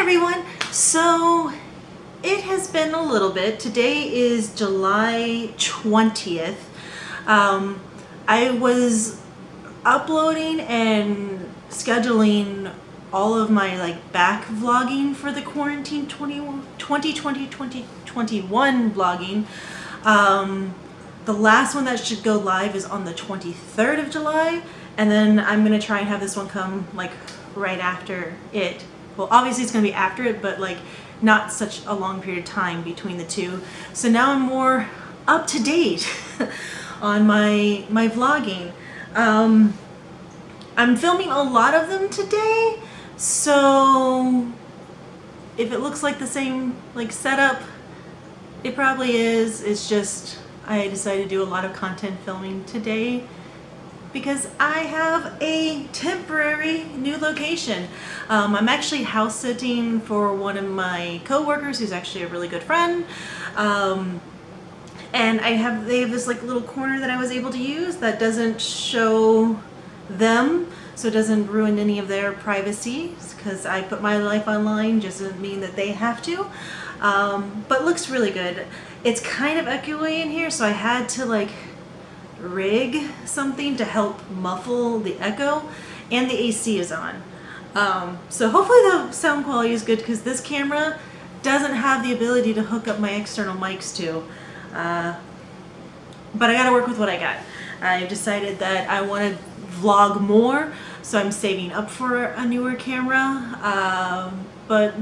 everyone. So it has been a little bit. Today is July 20th. I was uploading and scheduling all of my back vlogging for the quarantine 2020-2021 vlogging. The last one that should go live is on the 23rd of July, and then I'm gonna try and have this one come right after it. Well, obviously it's gonna be after it, but not such a long period of time between the two. So now I'm more up to date on my vlogging. I'm filming a lot of them today, so if it looks like the same setup, it probably is. It's just I decided to do a lot of content filming today because I have a temporary new location. I'm actually house sitting for one of my co-workers who's actually a really good friend. And they have this little corner that I was able to use that doesn't show them, so it doesn't ruin any of their privacy, because I put my life online. Just doesn't mean that they have to. But looks really good. It's kind of echoey in here, so I had to rig something to help muffle the echo, and the AC is on. So hopefully the sound quality is good, because this camera doesn't have the ability to hook up my external mics to. But I gotta work with what I got. I've decided that I want to vlog more, so I'm saving up for a newer camera. But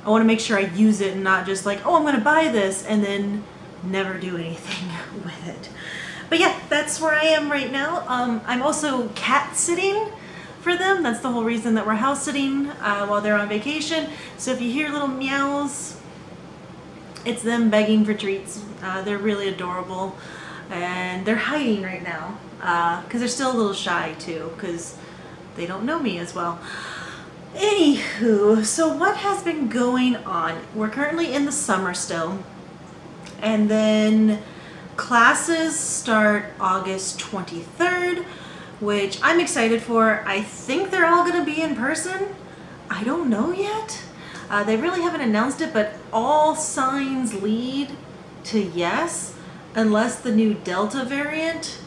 I want to make sure I use it and not just oh, I'm gonna buy this and then never do anything with it. But yeah, that's where I am right now. I'm also cat sitting for them. That's the whole reason that we're house sitting while they're on vacation. So if you hear little meows, it's them begging for treats. They're really adorable, and they're hiding right now because they're still a little shy too, because they don't know me as well. Anywho, so what has been going on? We're currently in the summer still, and then classes start August 23rd, which I'm excited for. I think they're all going to be in person. I don't know yet. They really haven't announced it, but all signs lead to yes, unless the new Delta variant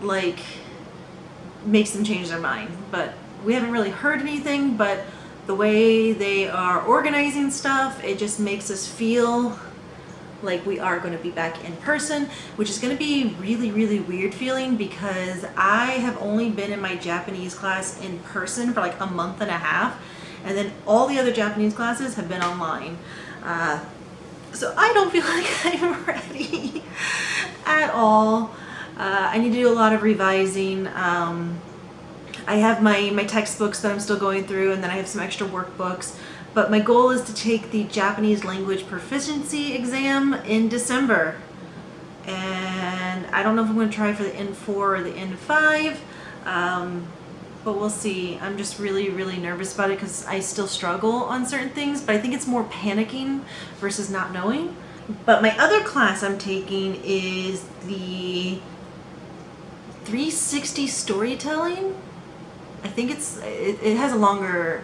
makes them change their mind. But we haven't really heard anything, but the way they are organizing stuff, it just makes us feel like we are going to be back in person, which is going to be really, really weird feeling, because I have only been in my Japanese class in person for a month and a half, and then all the other Japanese classes have been online. So I don't feel like I'm ready at all. I need to do a lot of revising. I have my textbooks that I'm still going through, and then I have some extra workbooks. But my goal is to take the Japanese language proficiency exam in December. And I don't know if I'm going to try for the N4 or the N5, but we'll see. I'm just really, really nervous about it because I still struggle on certain things, but I think it's more panicking versus not knowing. But my other class I'm taking is the 360 storytelling. I think it has a longer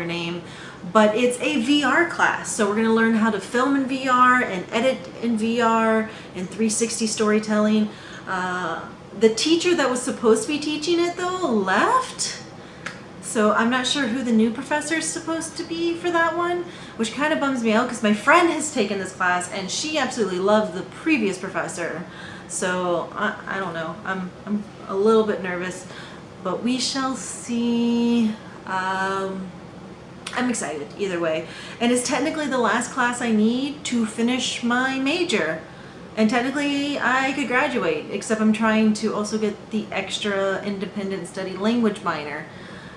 name, but it's a VR class. So we're going to learn how to film in VR and edit in VR and 360 storytelling. The teacher that was supposed to be teaching it though left, so I'm not sure who the new professor is supposed to be for that one, which kind of bums me out because my friend has taken this class and she absolutely loved the previous professor. So I don't know. I'm a little bit nervous, but we shall see. I'm excited either way. And it's technically the last class I need to finish my major. And technically I could graduate, except I'm trying to also get the extra independent study language minor.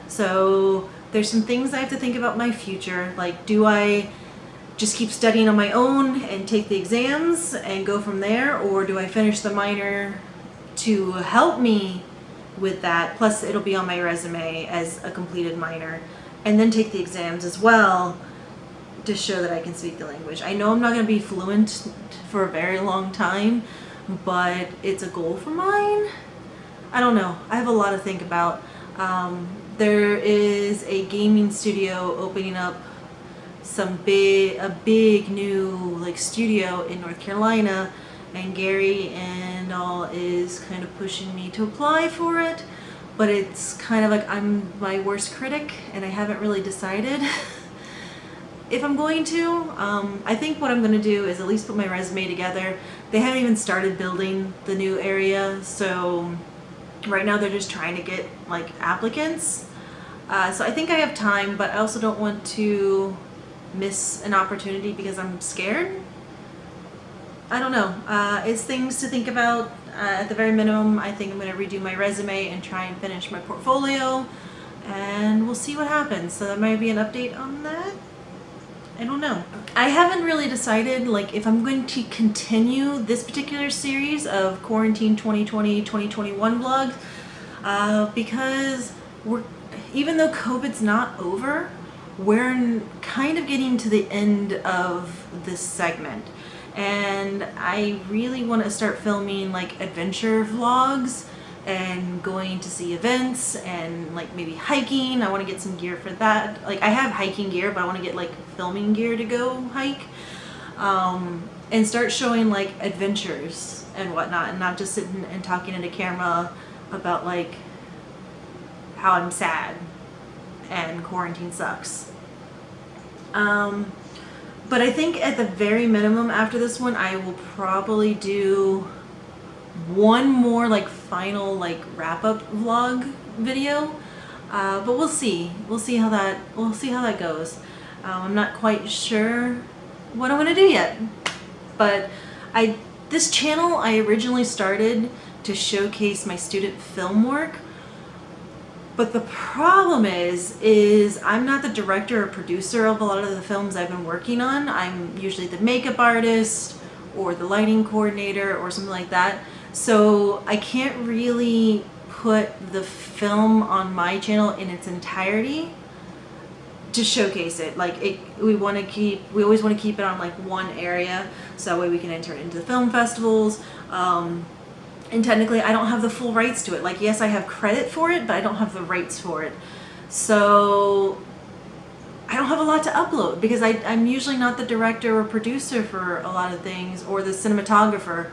So there's some things I have to think about my future. Do I just keep studying on my own and take the exams and go from there? Or do I finish the minor to help me with that? Plus it'll be on my resume as a completed minor, and then take the exams as well to show that I can speak the language. I know I'm not going to be fluent for a very long time, but it's a goal for mine. I don't know. I have a lot to think about. There is a gaming studio opening up a big new like studio in North Carolina, and Gary and all is kind of pushing me to apply for it, but it's kind of like I'm my worst critic and I haven't really decided if I'm going to. I think what I'm going to do is at least put my resume together. They haven't even started building the new area, so right now they're just trying to get like applicants. So I think I have time, but I also don't want to miss an opportunity because I'm scared. I don't know. It's things to think about. At the very minimum, I think I'm going to redo my resume and try and finish my portfolio, and we'll see what happens. So that might be an update on that. I don't know. I haven't really decided like if I'm going to continue this particular series of Quarantine 2020-2021 vlogs, because even though COVID's not over, we're kind of getting to the end of this segment. And I really want to start filming like adventure vlogs and going to see events and like maybe hiking. I want to get some gear for that. Like I have hiking gear, but I want to get like filming gear to go hike, and start showing like adventures and whatnot, and not just sitting and talking into camera about like how I'm sad and quarantine sucks. But I think at the very minimum after this one, I will probably do one more like final like wrap-up vlog video, but we'll see how that goes. I'm not quite sure what I'm gonna do yet, but this channel I originally started to showcase my student film work, but the problem is I'm not the director or producer of a lot of the films I've been working on. I'm usually the makeup artist or the lighting coordinator or something like that. So I can't really put the film on my channel in its entirety to showcase it. Like we always want to keep it on like one area, so that way we can enter it into the film festivals. And technically I don't have the full rights to it. Like yes, I have credit for it, but I don't have the rights for it. So I don't have a lot to upload because I'm usually not the director or producer for a lot of things, or the cinematographer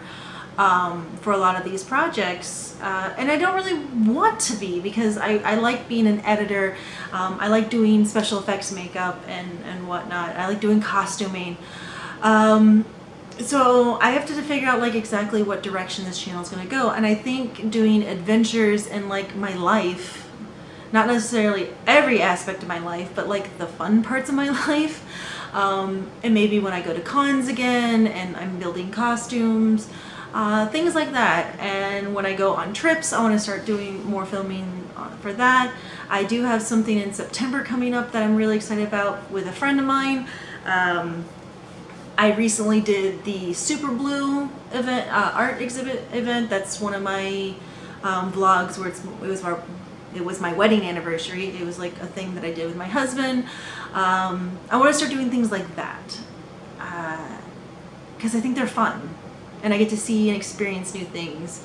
for a lot of these projects. And I don't really want to be, because I like being an editor. I like doing special effects makeup and whatnot. I like doing costuming. So I have to figure out like exactly what direction this channel is going to go. And I think doing adventures in like my life, not necessarily every aspect of my life, but like the fun parts of my life, and maybe when I go to cons again and I'm building costumes, things like that. And when I go on trips, I want to start doing more filming for that. I do have something in September coming up that I'm really excited about with a friend of mine. I recently did the Super Blue event, art exhibit event. That's one of my vlogs where it was my wedding anniversary. It was like a thing that I did with my husband. I want to start doing things like that because I think they're fun and I get to see and experience new things.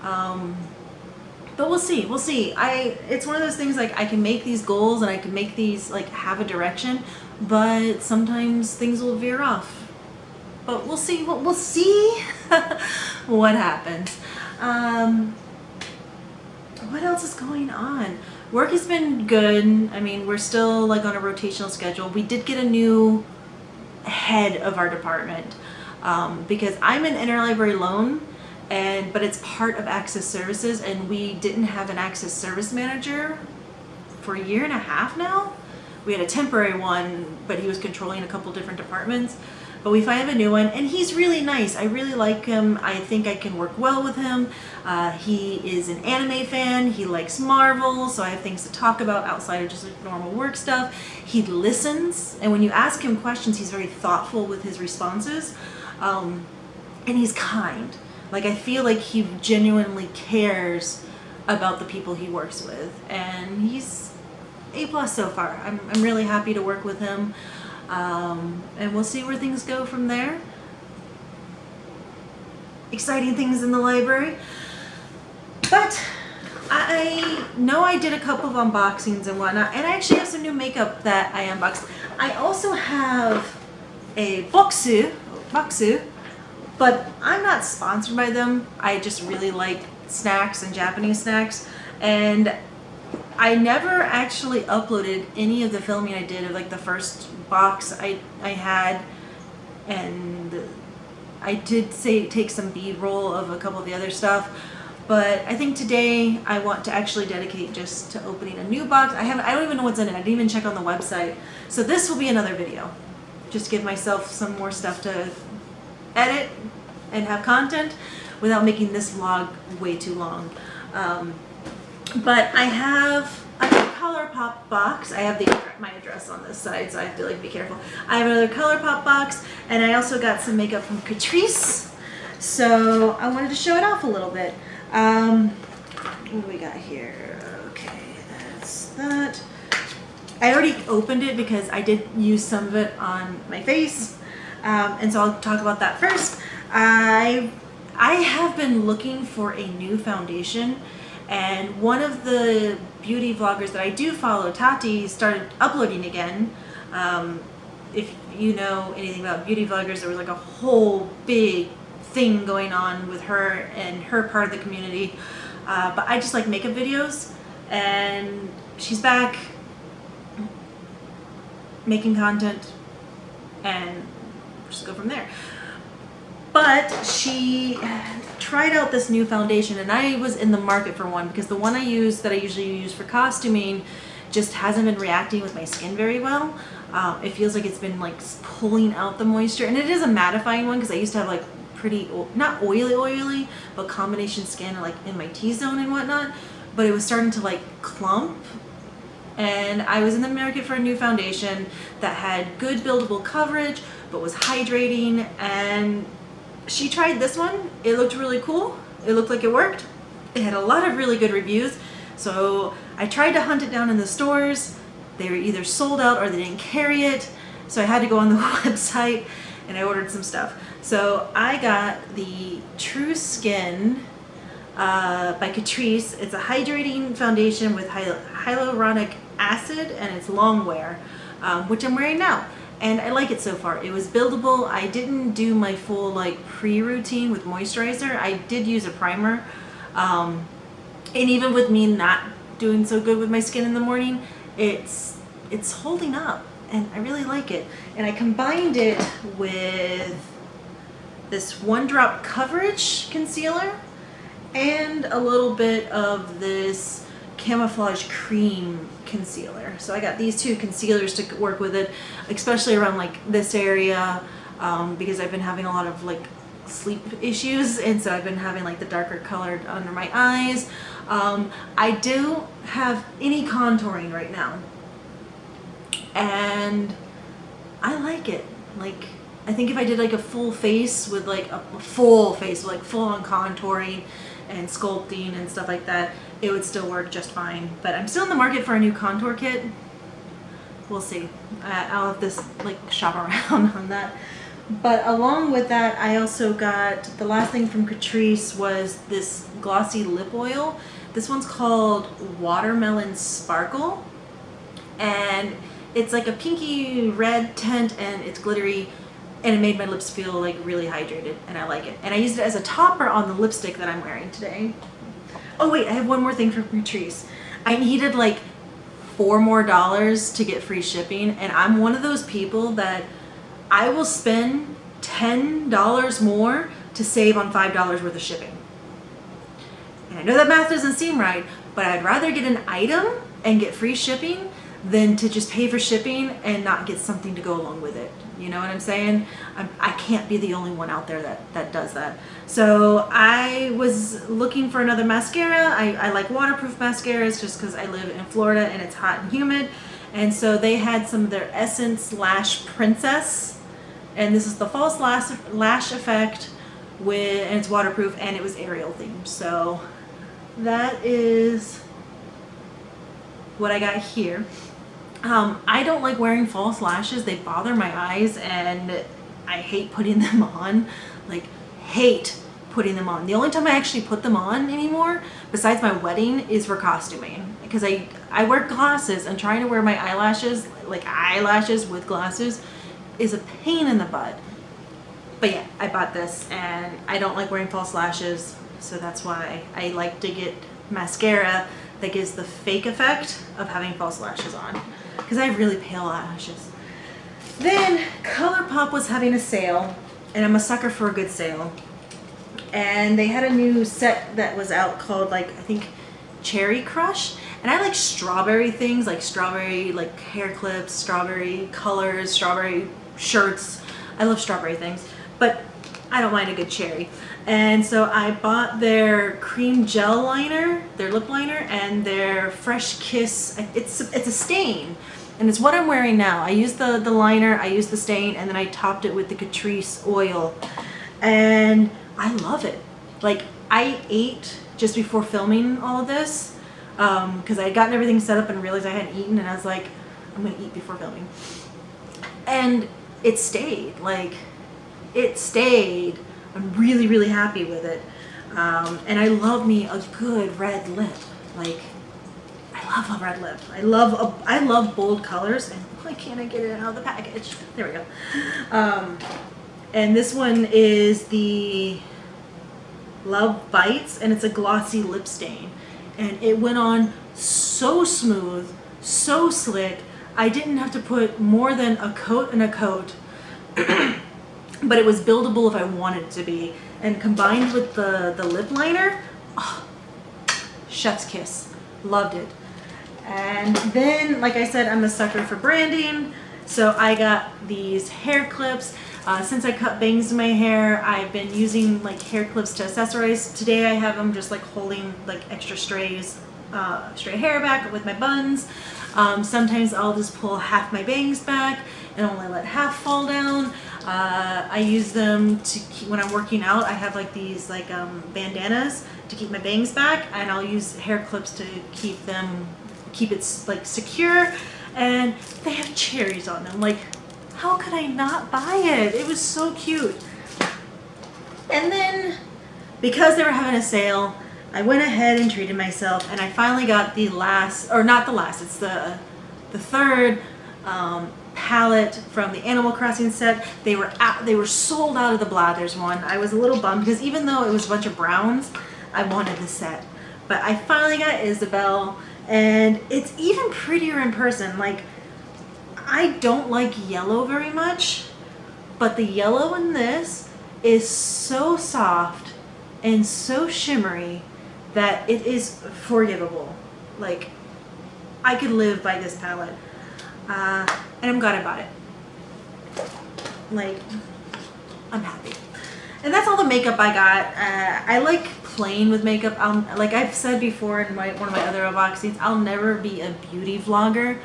But we'll see. It's one of those things like I can make these goals and I can make these like have a direction, but sometimes things will veer off. But we'll see. We'll see what happens. What else is going on? Work has been good. I mean, we're still like on a rotational schedule. We did get a new head of our department because I'm an interlibrary loan, but it's part of Access Services, and we didn't have an Access Service manager for a year and a half now. We had a temporary one, but he was controlling a couple different departments. But we finally have a new one, and he's really nice. I really like him. I think I can work well with him. He is an anime fan. He likes Marvel, so I have things to talk about outside of just like normal work stuff. He listens, and when you ask him questions, he's very thoughtful with his responses. And he's kind. Like, I feel like he genuinely cares about the people he works with, and he's A+ so far. I'm really happy to work with him. And we'll see where things go from there. Exciting things in the library. But I know I did a couple of unboxings and whatnot, and I actually have some new makeup that I unboxed. I also have a boxu, but I'm not sponsored by them. I just really like snacks and Japanese snacks, and I never actually uploaded any of the filming I did of like the first box I had, and I did take some B-roll of a couple of the other stuff. But I think today I want to actually dedicate just to opening a new box. I don't even know what's in it. I didn't even check on the website. So this will be another video. Just give myself some more stuff to edit and have content without making this vlog way too long. But I have a ColourPop box. I have my address on this side, so I have to like be careful. I have another ColourPop box, and I also got some makeup from Catrice. So I wanted to show it off a little bit. What do we got here? Okay, that's that. I already opened it because I did use some of it on my face, and so I'll talk about that first. I have been looking for a new foundation, and one of the beauty vloggers that I do follow, Tati, started uploading again. If you know anything about beauty vloggers, there was like a whole big thing going on with her and her part of the community. But I just like makeup videos, and she's back making content, and we'll just go from there. But she tried out this new foundation, and I was in the market for one because the one I use that I usually use for costuming just hasn't been reacting with my skin very well. It feels like it's been like pulling out the moisture, and it is a mattifying one because I used to have like pretty, not oily, but combination skin like in my T-zone and whatnot, but it was starting to like clump. And I was in the market for a new foundation that had good buildable coverage but was hydrating, and she tried this one. It looked really cool. It looked like it worked. It had a lot of really good reviews, so I tried to hunt it down in the stores. They were either sold out or they didn't carry it, so I had to go on the website and I ordered some stuff. So I got the True Skin by Catrice. It's a hydrating foundation with hyaluronic acid, and it's long wear, which I'm wearing now. And I like it so far. It was buildable. I didn't do my full like pre-routine with moisturizer. I did use a primer. And even with me not doing so good with my skin in the morning, it's holding up, and I really like it. And I combined it with this one drop coverage concealer and a little bit of this camouflage cream concealer. So I got these two concealers to work with it, especially around like this area, because I've been having a lot of like sleep issues, and so I've been having like the darker colored under my eyes. I don't have any contouring right now, and I like it. Like, I think if I did like a full face with like a full face with like full on contouring and sculpting and stuff like that, it would still work just fine. But I'm still in the market for a new contour kit. We'll see. I'll have this like shop around on that. But along with that, I also got, the last thing from Catrice was this glossy lip oil. This one's called Watermelon Sparkle, and it's like a pinky red tint, and it's glittery, and it made my lips feel like really hydrated, and I like it. And I used it as a topper on the lipstick that I'm wearing today. Oh wait, I have one more thing from Catrice. I needed like $4 more to get free shipping, and I'm one of those people that I will spend $10 more to save on $5 worth of shipping. And I know that math doesn't seem right, but I'd rather get an item and get free shipping than to just pay for shipping and not get something to go along with it. You know what I'm saying? I can't be the only one out there that does that. So I was looking for another mascara. I like waterproof mascaras just because I live in Florida and it's hot and humid. And so they had some of their Essence Lash Princess. And this is the false lash effect and it's waterproof, and it was Ariel themed. So that is what I got here. I don't like wearing false lashes. They bother my eyes, and I hate putting them on. Like, hate putting them on. The only time I actually put them on anymore, besides my wedding, is for costuming. Because I wear glasses, and trying to wear my eyelashes, like eyelashes with glasses, is a pain in the butt. But yeah, I bought this, and I don't like wearing false lashes, so that's why I like to get mascara that gives the fake effect of having false lashes on, because I have really pale eyelashes. Then ColourPop was having a sale, and I'm a sucker for a good sale. And they had a new set that was out called, like, I think Cherry Crush. And I like strawberry things, like strawberry like hair clips, strawberry colors, strawberry shirts. I love strawberry things, but I don't mind a good cherry. And so I bought their cream gel liner, their lip liner, and their Fresh Kiss. It's a stain, and it's what I'm wearing now. I used the liner, I used the stain, and then I topped it with the Catrice oil. And I love it. Like, I ate just before filming all of this because I had gotten everything set up and realized I hadn't eaten, and I was like, I'm gonna eat before filming. And it stayed. Like, it stayed. I'm really, really happy with it. And I love me a good red lip. Like, I love a red lip. I love bold colors. And why can't I get it out of the package? There we go. And this one is the Love Bites, and it's a glossy lip stain. And it went on so smooth, so slick. I didn't have to put more than a coat and a coat, but it was buildable if I wanted it to be. And combined with the lip liner, oh, chef's kiss. Loved it. And then, like I said, I'm a sucker for branding. So I got these hair clips. Since I cut bangs in my hair, I've been using like hair clips to accessorize. Today I have them just like holding like extra stray hair back with my buns. Sometimes I'll just pull half my bangs back and only let half fall down. I use them to keep, when I'm working out, I have like these like bandanas to keep my bangs back, and I'll use hair clips to keep it like secure. And they have cherries on them. Like, how could I not buy it? It was so cute. And then, because they were having a sale, I went ahead and treated myself, and I finally got the last, or not the last, it's the third palette from the Animal Crossing set. They were sold out of the Blathers one. I was a little bummed because even though it was a bunch of browns, I wanted the set. But I finally got Isabelle, and it's even prettier in person. Like, I don't like yellow very much, but the yellow in this is so soft and so shimmery that it is forgivable. Like, I could live by this palette. And I'm glad I bought it. Like, I'm happy. And that's all the makeup I got. I like playing with makeup. Like I've said before in one of my other unboxings, I'll never be a beauty vlogger,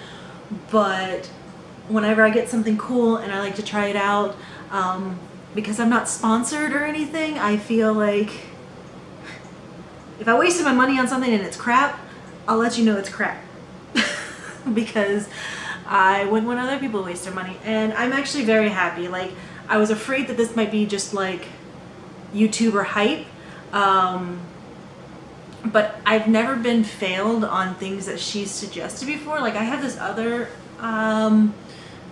but whenever I get something cool and I like to try it out, because I'm not sponsored or anything, I feel like if I wasted my money on something and it's crap, I'll let you know it's crap. Because I wouldn't want other people to waste their money. And I'm actually very happy. Like, I was afraid that this might be just like YouTuber hype, but I've never been failed on things that she's suggested before. Like, I have this other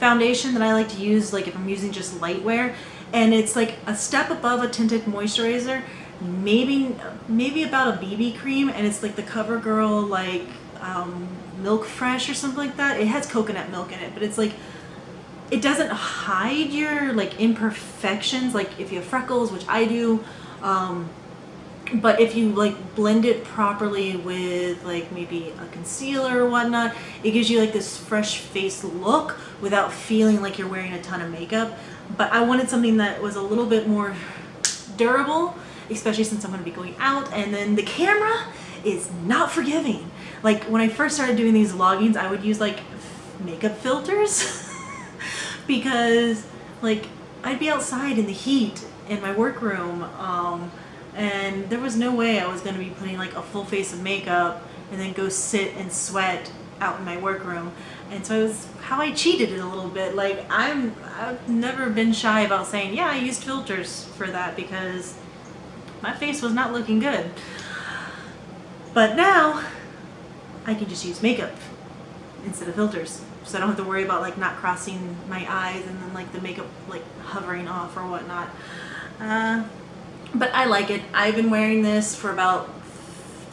foundation that I like to use, like if I'm using just light wear, and it's like a step above a tinted moisturizer, maybe about a BB cream, and it's like the CoverGirl like Milk Fresh or something like that. It has coconut milk in it, but it's like, it doesn't hide your like imperfections, like if you have freckles, which I do, but if you like blend it properly with like maybe a concealer or whatnot, it gives you like this fresh face look without feeling like you're wearing a ton of makeup. But I wanted something that was a little bit more durable, especially since I'm going to be going out, and then the camera is not forgiving. Like, when I first started doing these vloggings, I would use like makeup filters because like I'd be outside in the heat in my workroom, and there was no way I was going to be putting like a full face of makeup and then go sit and sweat out in my workroom. And so it was how I cheated it a little bit. Like, I've never been shy about saying, yeah, I used filters for that, because my face was not looking good. But now I can just use makeup instead of filters, so I don't have to worry about like not crossing my eyes and then like the makeup like hovering off or whatnot. But I like it. I've been wearing this for about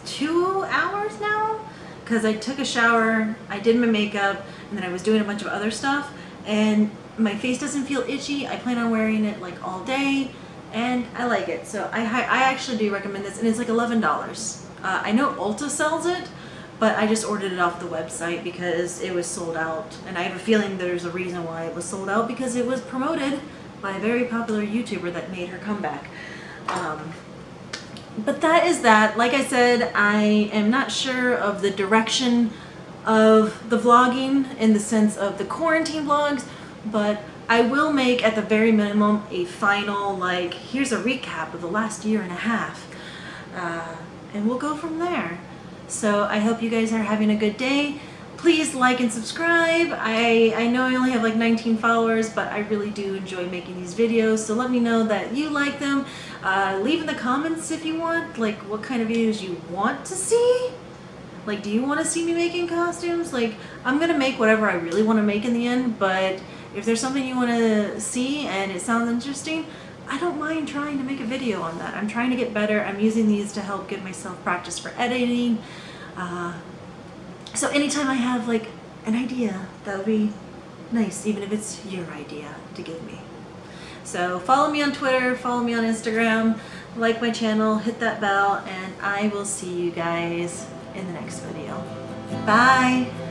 2 hours now because I took a shower, I did my makeup, and then I was doing a bunch of other stuff, and my face doesn't feel itchy. I plan on wearing it like all day, and I like it. So I actually do recommend this, and it's like $11. I know Ulta sells it, but I just ordered it off the website because it was sold out, and I have a feeling there's a reason why it was sold out, because it was promoted by a very popular YouTuber that made her comeback. But that is that. Like I said, I am not sure of the direction of the vlogging in the sense of the quarantine vlogs, but I will make at the very minimum a final, like, here's a recap of the last year and a half, and we'll go from there. So I hope you guys are having a good day. Please like and subscribe. I know I only have like 19 followers, but I really do enjoy making these videos, so let me know that you like them. Leave in the comments if you want, like, what kind of videos you want to see. Like, do you want to see me making costumes? Like, I'm gonna make whatever I really want to make in the end, but if there's something you want to see and it sounds interesting, I don't mind trying to make a video on that. I'm trying to get better. I'm using these to help give myself practice for editing. So anytime I have like an idea, that would be nice, even if it's your idea to give me. So follow me on Twitter, follow me on Instagram, like my channel, hit that bell, and I will see you guys in the next video. Bye!